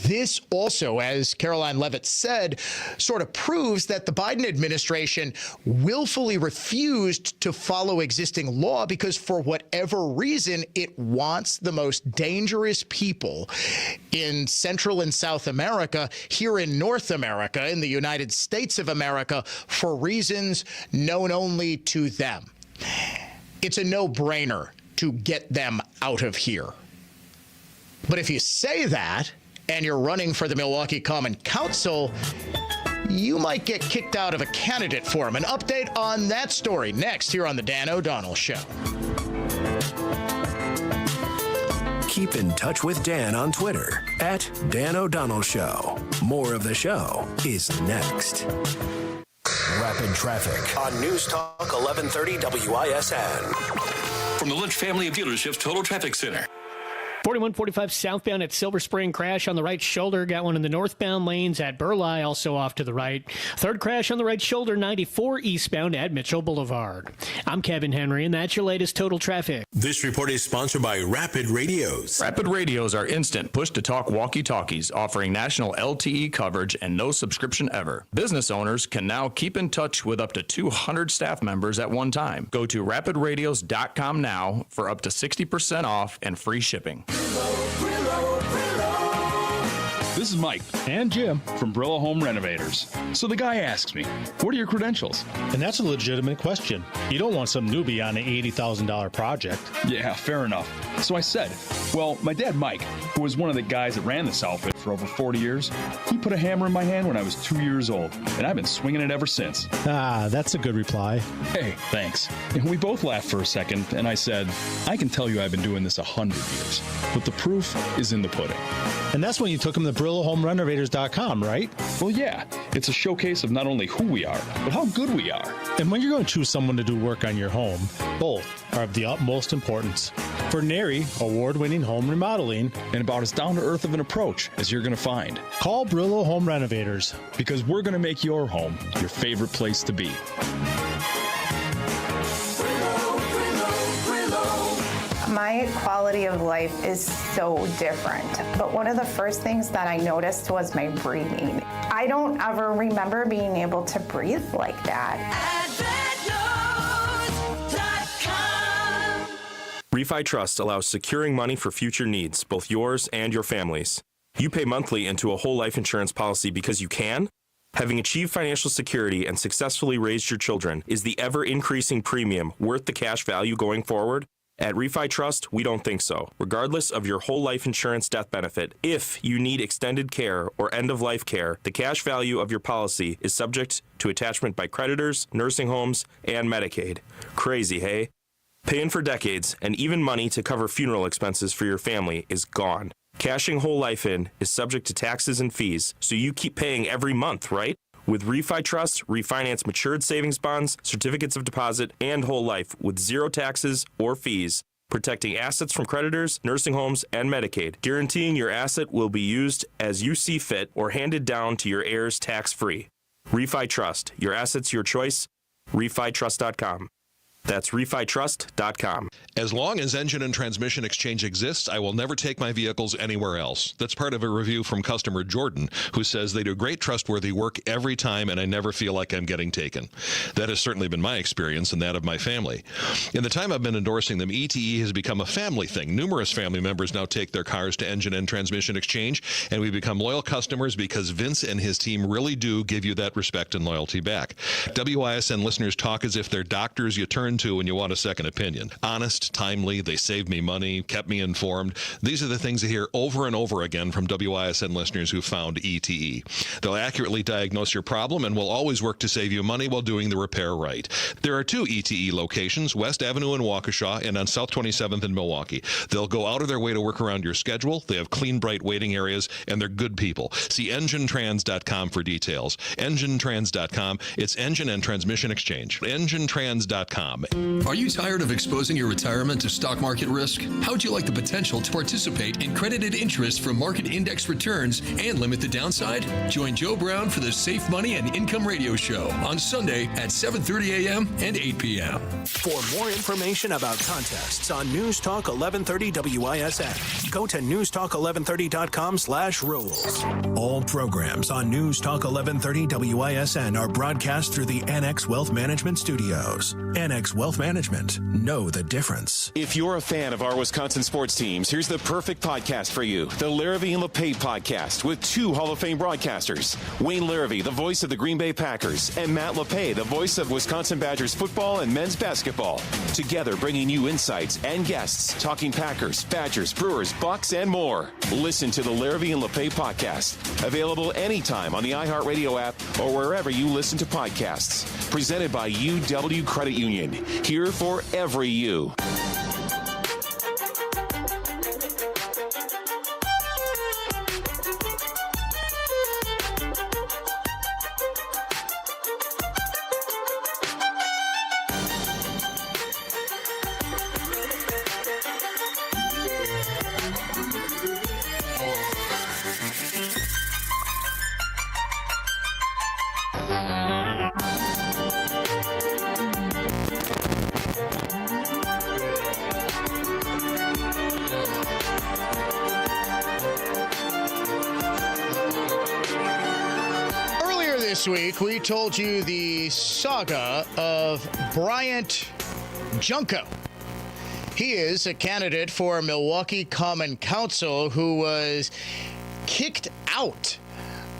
This also, as Caroline Levitt said, sort of proves that the Biden administration willfully refused to follow existing law because for whatever reason, it wants the most dangerous people in Central and South America, here in North America, in the United States of America, for reasons known only to them. It's a no-brainer to get them out of here. But if you say that, and you're running for the Milwaukee Common Council, you might get kicked out of a candidate forum. An update on that story next here on The Dan O'Donnell Show. Keep in touch with Dan on Twitter @Dan O'Donnell Show. More of the show is next. Rapid Traffic on News Talk 1130 WISN. From the Lynch family of dealerships Total Traffic Center. 4145 southbound at Silver Spring, crash on the right shoulder. Got one in the northbound lanes at Burleigh, also off to the right. Third crash on the right shoulder, 94 eastbound at Mitchell Boulevard. I'm Kevin Henry, and that's your latest Total Traffic. This report is sponsored by Rapid Radios. Rapid Radios are instant push-to-talk walkie-talkies offering national LTE coverage and no subscription ever. Business owners can now keep in touch with up to 200 staff members at one time. Go to rapidradios.com now for up to 60% off and free shipping. This is Mike and Jim from Brillo Home Renovators. So the guy asks me, what are your credentials? And that's a legitimate question. You don't want some newbie on an $80,000 project. Yeah, fair enough. So I said, well, my dad, Mike, who was one of the guys that ran this outfit for over 40 years, he put a hammer in my hand when I was 2 years old, and I've been swinging it ever since. Ah, that's a good reply. Hey, thanks. And we both laughed for a second, and I said, I can tell you I've been doing this 100 years, but the proof is in the pudding. And that's when you took him to BrilloHomeRenovators.com, right? Well, yeah. It's a showcase of not only who we are, but how good we are. And when you're going to choose someone to do work on your home, both are of the utmost importance. For NARI, award-winning home remodeling, and about as down-to-earth of an approach as you're going to find. Call Brillo Home Renovators. Because we're going to make your home your favorite place to be. My quality of life is so different, but one of the first things that I noticed was my breathing. I don't ever remember being able to breathe like that. Refi Trust allows securing money for future needs, both yours and your family's. You pay monthly into a whole life insurance policy because you can? Having achieved financial security and successfully raised your children, is the ever-increasing premium worth the cash value going forward? At Refi Trust, we don't think so. Regardless of your whole life insurance death benefit, if you need extended care or end-of-life care, the cash value of your policy is subject to attachment by creditors, nursing homes, and Medicaid. Crazy, hey? Paying for decades and even money to cover funeral expenses for your family is gone. Cashing whole life in is subject to taxes and fees, so you keep paying every month, right? With Refi Trust, refinance matured savings bonds, certificates of deposit, and whole life with zero taxes or fees, protecting assets from creditors, nursing homes, and Medicaid, guaranteeing your asset will be used as you see fit or handed down to your heirs tax-free. Refi Trust, your assets, your choice. RefiTrust.com. That's RefiTrust.com. As long as Engine and Transmission Exchange exists, I will never take my vehicles anywhere else. That's part of a review from customer Jordan, who says they do great, trustworthy work every time, and I never feel like I'm getting taken. That has certainly been my experience and that of my family. In the time I've been endorsing them, ETE has become a family thing. Numerous family members now take their cars to Engine and Transmission Exchange, and we become loyal customers because Vince and his team really do give you that respect and loyalty back. WISN listeners talk as if they're doctors you turn to when you want a second opinion. Honest, timely, they saved me money, kept me informed. These are the things I hear over and over again from WISN listeners who found ETE. They'll accurately diagnose your problem and will always work to save you money while doing the repair right. There are 2 ETE locations, West Avenue in Waukesha and on South 27th in Milwaukee. They'll go out of their way to work around your schedule. They have clean, bright waiting areas, and they're good people. See EngineTrans.com for details. EngineTrans.com. It's Engine and Transmission Exchange. EngineTrans.com. com. Are you tired of exposing your retirement to stock market risk? How would you like the potential to participate in credited interest from market index returns and limit the downside? Join Joe Brown for the Safe Money and Income Radio Show on Sunday at 7:30 a.m. and 8 p.m. For more information about contests on News Talk 1130 WISN, go to newstalk1130.com/rules. All programs on News Talk 1130 WISN are broadcast through the Annex Wealth Management Studios. Annex Wealth Management. Know the difference. If you're a fan of our Wisconsin sports teams, here's the perfect podcast for you. The Larrivee and LePage podcast with two Hall of Fame broadcasters. Wayne Larrivee, the voice of the Green Bay Packers, and Matt LePage, the voice of Wisconsin Badgers football and men's basketball. Together bringing you insights and guests talking Packers, Badgers, Brewers, Bucks, and more. Listen to the Larrivee and LePage podcast. Available anytime on the iHeartRadio app or wherever you listen to podcasts. Presented by UW Credit Union. Here for every you. This week, we told you the saga of Bryant Junko. He is a candidate for Milwaukee Common Council who was kicked out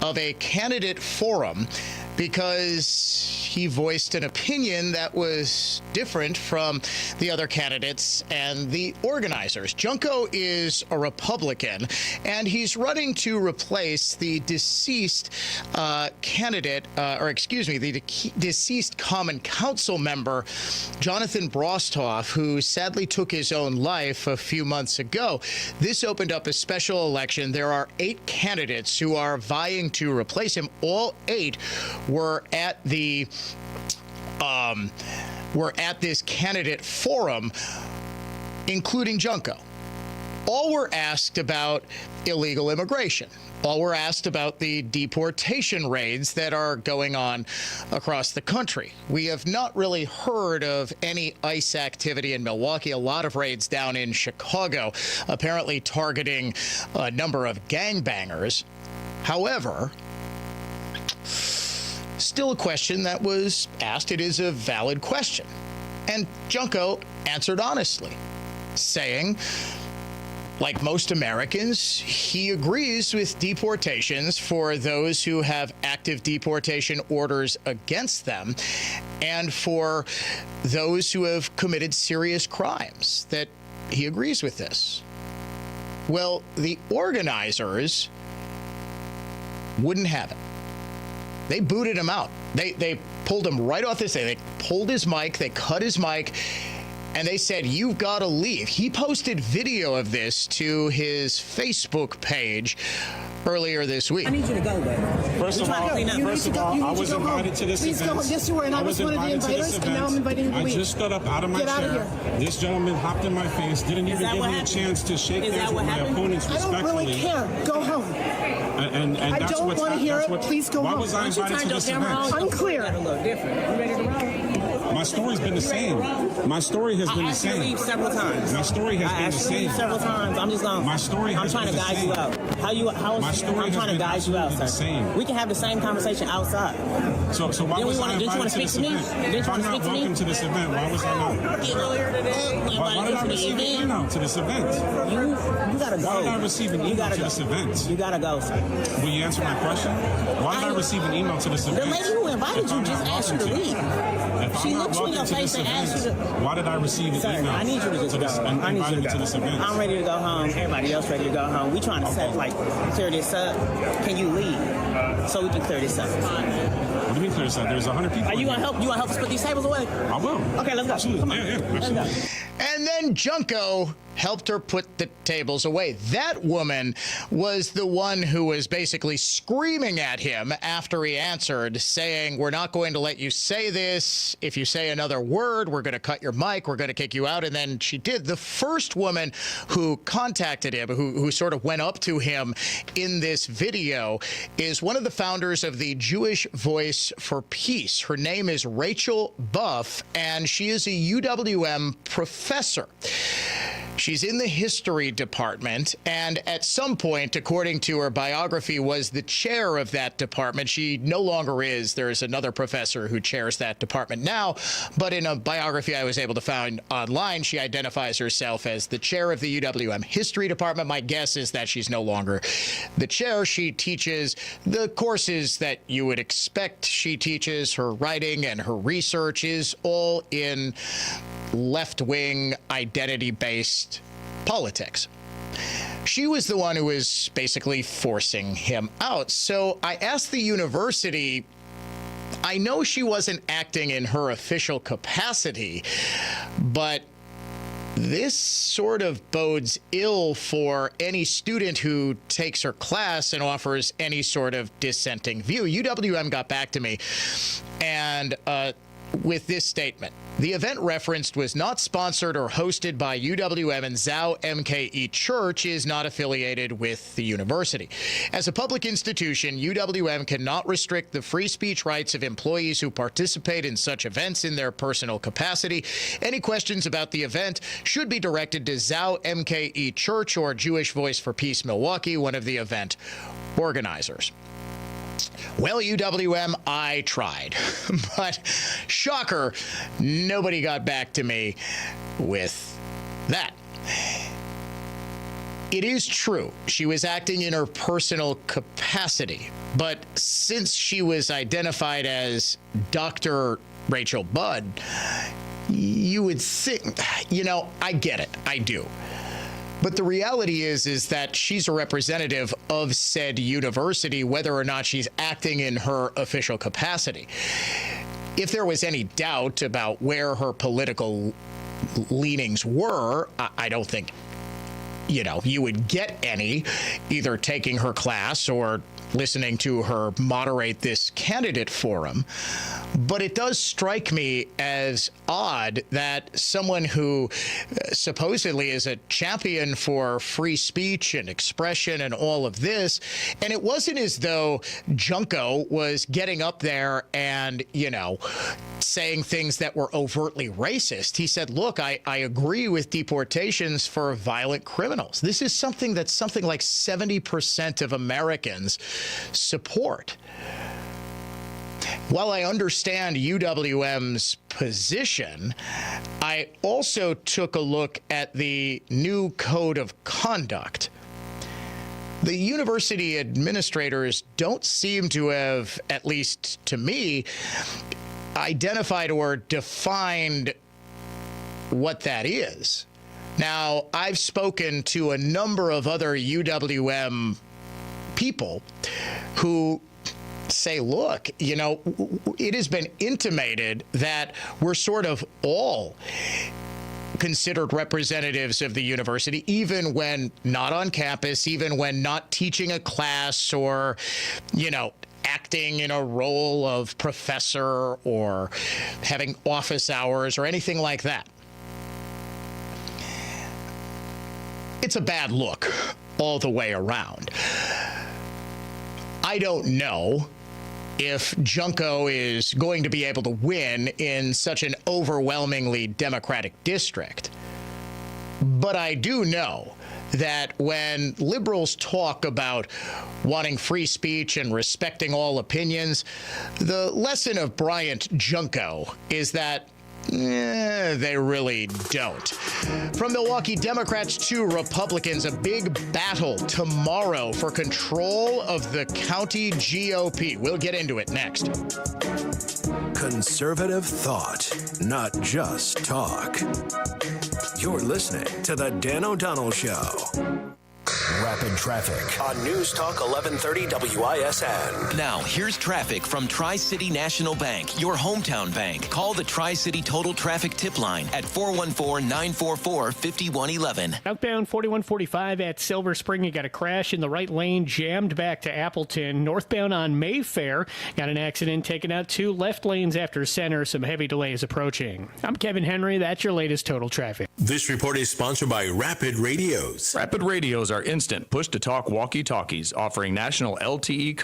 of a candidate forum because he voiced an opinion that was different from the other candidates and the organizers. Junko is a Republican, and he's running to replace the deceased deceased Common Council member, Jonathan Brostoff, who sadly took his own life a few months ago. This opened up a special election. There are 8 candidates who are vying to replace him. All 8 were at this candidate forum, including Junko. All were asked about illegal immigration. All were asked about the deportation raids that are going on across the country. We have not really heard of any ICE activity in Milwaukee. A lot of raids down in Chicago, apparently targeting a number of gangbangers. However, still a question that was asked. It is a valid question. And Junko answered honestly, saying, like most Americans, he agrees with deportations for those who have active deportation orders against them and for those who have committed serious crimes, that he agrees with this. Well, the organizers wouldn't have it. They booted him out. They pulled him right off this thing. They pulled his mic, they cut his mic, and they said, "You've got to leave." He posted video of this to his Facebook page earlier this week. I need you to go, baby. First of all, I was invited to this event. Yes, you were, and I was one of the inviters, and now I'm inviting you to leave. I just got up out of my chair. This gentleman hopped in my face, didn't even give me a chance to shake hands with my opponents respectfully. I don't really care. Go home. And I that's don't want to hear it. Please go home. Why was I invited to this event? Unclear. My story's been the same. My story has been the same. I asked you to leave several times. My story has been the same. Several times. I'm just going. My story has been the same. I'm trying to guide you out. My story I'm trying to guide you out, sir. We can have the same conversation outside. So why was I invited to this event? If I'm not welcome to this event, why was I not? Earlier today, why did I receive an email to this event? You gotta go. Why did I receive an email to this event? You gotta go, sir. Will you answer my question? Why did I receive an email to this event? The lady who invited you just asked you to leave. She looked you in your face and asked you to. Why did I receive an email? I need you to just go. I need you to go. To this event? I'm ready to go home. Everybody else ready to go home. We trying to clear this up. Can you leave so we can clear this up? What do you mean clear this up? There's 100 people. Are you gonna help? Us put these tables away? I will. Okay, let's go. Absolutely. Come on. Yeah, absolutely. Let's go. And then Junko helped her put the tables away. That woman was the one who was basically screaming at him after he answered, saying, we're not going to let you say this. If you say another word, we're going to cut your mic. We're going to kick you out. And then she did. The first woman who contacted him, who sort of went up to him in this video, is one of the founders of the Jewish Voice for Peace. Her name is Rachel Buff, and she is a UWM professor. She's in the history department, and at some point, according to her biography, was the chair of that department. She no longer is. There's another professor who chairs that department now, but in a biography I was able to find online, she identifies herself as the chair of the UWM history department. My guess is that she's no longer the chair. She teaches the courses that you would expect she teaches. Her writing and her research is all in left-wing, identity-based politics. She was the one who was basically forcing him out. So I asked the university, I know she wasn't acting in her official capacity, but this sort of bodes ill for any student who takes her class and offers any sort of dissenting view. UWM got back to me and with this statement. The event referenced was not sponsored or hosted by UWM, and Zao MKE Church is not affiliated with the university. As a public institution, UWM cannot restrict the free speech rights of employees who participate in such events in their personal capacity. Any questions about the event should be directed to Zao MKE Church or Jewish Voice for Peace Milwaukee, one of the event organizers. Well, UWM, I tried, but shocker, nobody got back to me with that. It is true, she was acting in her personal capacity, but since she was identified as Dr. Rachel Budd, you would think, I get it, I do. But the reality is that she's a representative of said university, whether or not she's acting in her official capacity. If there was any doubt about where her political leanings were, I don't think, you would get any, either taking her class or listening to her moderate this candidate forum. But it does strike me as odd that someone who supposedly is a champion for free speech and expression and all of this, and it wasn't as though Junko was getting up there and, saying things that were overtly racist. He said, look, I agree with deportations for violent criminals. This is something that something like 70% of Americans support. While I understand UWM's position, I also took a look at the new code of conduct. The university administrators don't seem to have, at least to me, identified or defined what that is. Now, I've spoken to a number of other UWM people who say, look, it has been intimated that we're sort of all considered representatives of the university, even when not on campus, even when not teaching a class or, acting in a role of professor or having office hours or anything like that. It's a bad look all the way around. I don't know if Junko is going to be able to win in such an overwhelmingly Democratic district. But I do know that when liberals talk about wanting free speech and respecting all opinions, the lesson of Bryant Junko is that they really don't. From Milwaukee Democrats to Republicans, a big battle tomorrow for control of the county GOP. We'll get into it next. Conservative thought, not just talk. You're listening to The Dan O'Donnell Show. Rapid traffic on News Talk 1130 WISN. Now, here's traffic from Tri-City National Bank, your hometown bank. Call the Tri-City Total Traffic Tip Line at 414-944-5111. Outbound 4145 at Silver Spring, you got a crash in the right lane, jammed back to Appleton. Northbound on Mayfair, got an accident taking out 2 left lanes after center. Some heavy delays approaching. I'm Kevin Henry. That's your latest total traffic. This report is sponsored by Rapid Radios. Rapid Radios are instant push-to-talk walkie-talkies offering national LTE